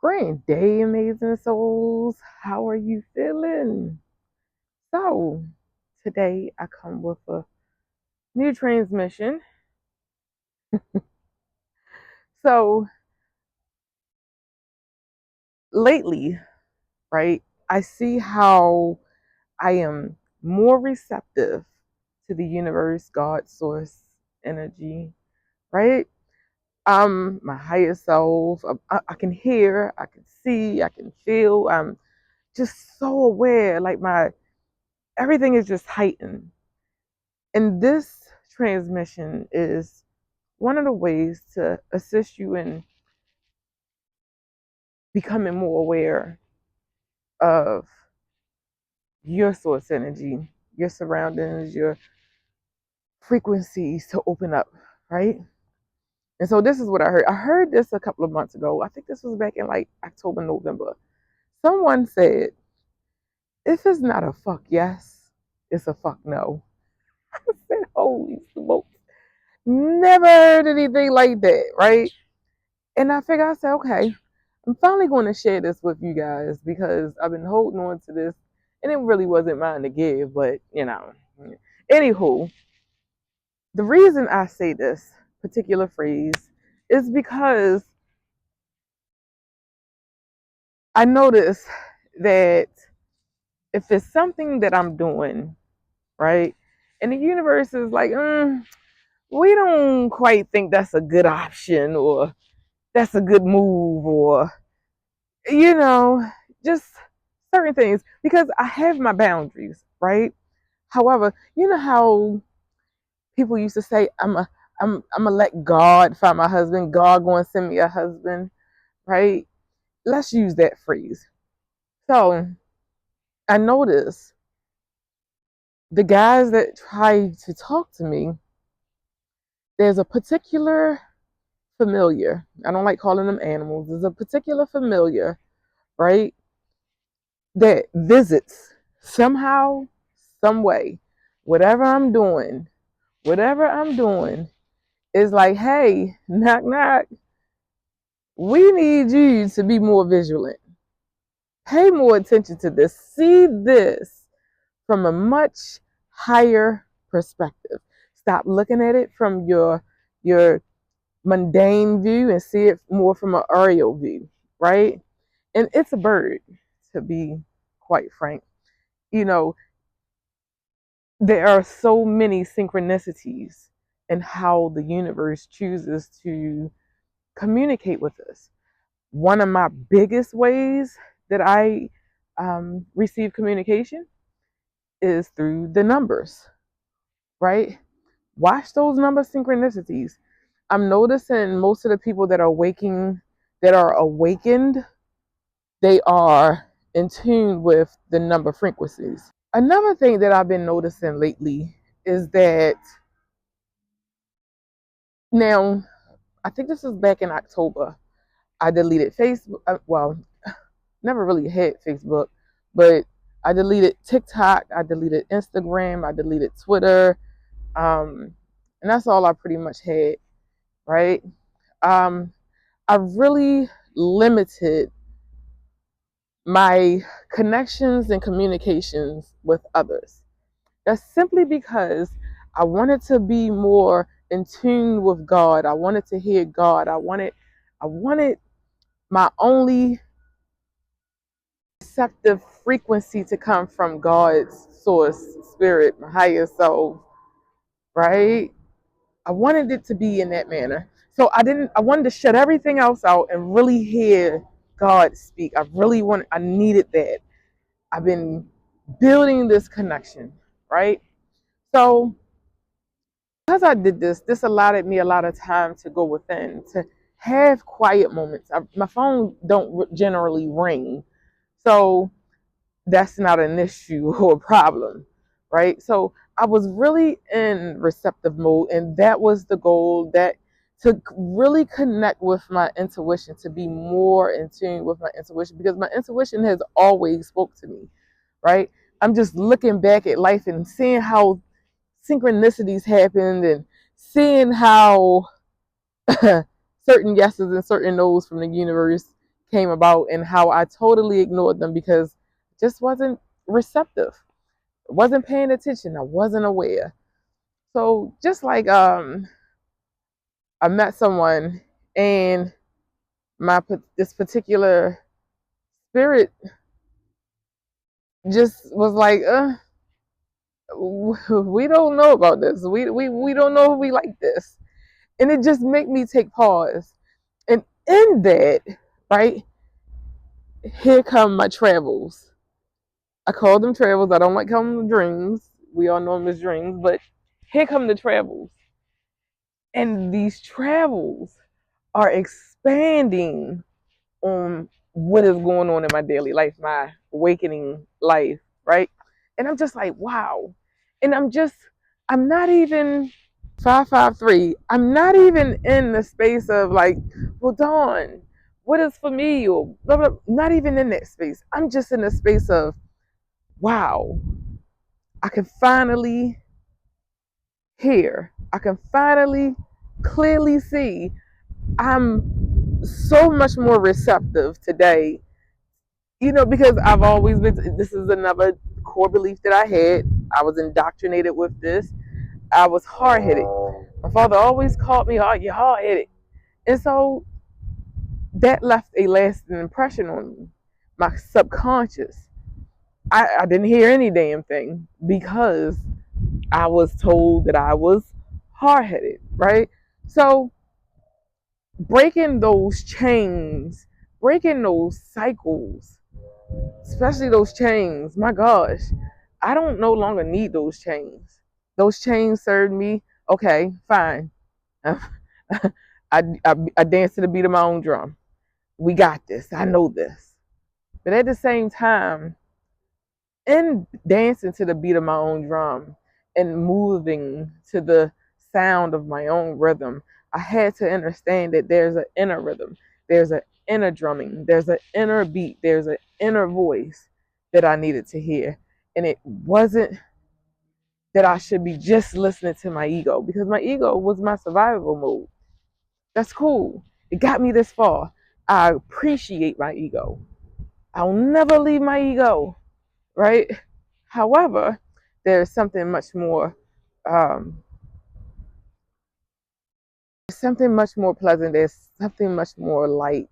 Grand day, amazing souls. How are you feeling? So, today I come with a new transmission. So, lately, right, I see how I am more receptive to the universe, God, source, energy, right? My higher self. I can hear, I can see, I can feel. I'm just so aware. Like my everything is just heightened. And this transmission is one of the ways to assist you in becoming more aware of your source energy, your surroundings, your frequencies to open up, right? And so this is what I heard. I heard this a couple of months ago. I think this was back in like October, November. Someone said, if it's not a fuck yes, it's a fuck no. I said, holy smokes. Never heard anything like that, right? And I figured, I said, okay, I'm finally going to share this with you guys because I've been holding on to this and it really wasn't mine to give, but Anywho, the reason I say this particular phrase is because I notice that if it's something that I'm doing, right, and the universe is like, we don't quite think that's a good option or that's a good move or you know, just certain things because I have my boundaries, right? However, you know how people used to say, I'm gonna let God find my husband. God going to send me a husband, right? Let's use that phrase. So I notice the guys that try to talk to me, there's a particular familiar. I don't like calling them animals. There's a particular familiar, right? That visits somehow, some way, whatever I'm doing, whatever I'm doing is like, hey, knock, knock, we need you to be more vigilant. Pay more attention to this. See this from a much higher perspective. Stop looking at it from your mundane view and see it more from an aerial view, right? And it's a bird, to be quite frank. You know, there are so many synchronicities in how the universe chooses to communicate with us. One of my biggest ways that I receive communication is through the numbers, right? Watch those number synchronicities. I'm noticing most of the people that are awakened, they are in tune with the number frequencies. Another thing that I've been noticing lately is that now, I think this was back in October. I deleted Facebook. Well, never really had Facebook, but I deleted TikTok, I deleted Instagram, I deleted Twitter, and that's all I pretty much had, right? Um, I really limited my connections and communications with others. That's simply because I wanted to be more in tune with God. I wanted to hear God. I wanted my only receptive frequency to come from God's source, spirit, my higher self, right? I wanted it to be in that manner. So I wanted to shut everything else out and really hear God speak. I needed that. I've been building this connection, right? So because I did this allowed me a lot of time to go within, to have quiet moments. My phone don't generally ring. So that's not an issue or a problem, right? So I was really in receptive mode, and that was the goal, that to really connect with my intuition, to be more in tune with my intuition, because my intuition has always spoke to me, right? I'm just looking back at life and seeing how synchronicities happened and seeing how certain yeses and certain nos from the universe came about and how I totally ignored them because I just wasn't receptive. I wasn't paying attention. I wasn't aware. So just like I met someone and this particular spirit just was like, we don't know about this. We don't know if we like this. And it just made me take pause. And in that, right, here come my travels. I call them travels. I don't like calling them dreams. We all know them as dreams, but here come the travels. And these travels are expanding on what is going on in my daily life, my awakening life, right? And I'm just like, wow. And I'm not even 553. I'm not even in the space of like, well, Dawn, what is for me? Or blah, blah. Not even in that space. I'm just in the space of, wow, I can finally hear. I can finally clearly see I'm so much more receptive today, because I've always been, this is another core belief that I had. I was indoctrinated with this. I was hard headed. My father always called me, oh, you're hard headed. And so that left a lasting impression on me, my subconscious. I didn't hear any damn thing because I was told that I was hard headed, right? So breaking those chains, breaking those cycles, especially those chains, my gosh, I don't no longer need those chains. Those chains served me. Okay, fine. I dance to the beat of my own drum. We got this. I know this. But at the same time, in dancing to the beat of my own drum and moving to the sound of my own rhythm, I had to understand that there's an inner rhythm, there's an inner drumming, there's an inner beat, there's an inner voice that I needed to hear. And it wasn't that I should be just listening to my ego because my ego was my survival mode. That's cool. It got me this far. I appreciate my ego. I'll never leave my ego, right? However, there's something much more, um, something much more pleasant. There's something much more light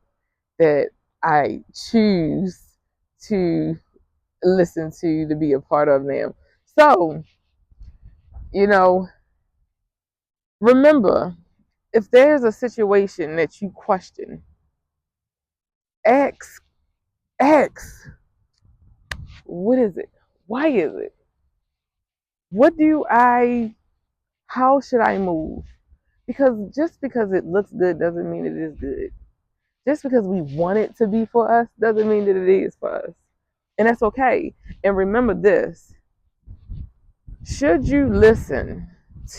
that I choose to listen to be a part of now. So, you know, remember, if there's a situation that you question, ask, ask, what is it? Why is it? What do I, how should I move? Because just because it looks good doesn't mean it is good. Just because we want it to be for us doesn't mean that it is for us. And that's okay. And remember this, should you listen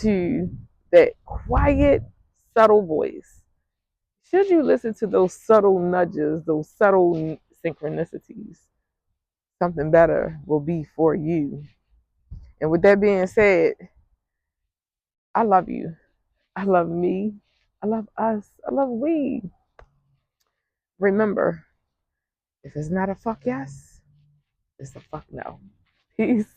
to that quiet, subtle voice, should you listen to those subtle nudges, those subtle synchronicities, something better will be for you. And with that being said, I love you. I love me. I love us. I love we. Remember, if it's not a fuck yes, it's a fuck no. Peace.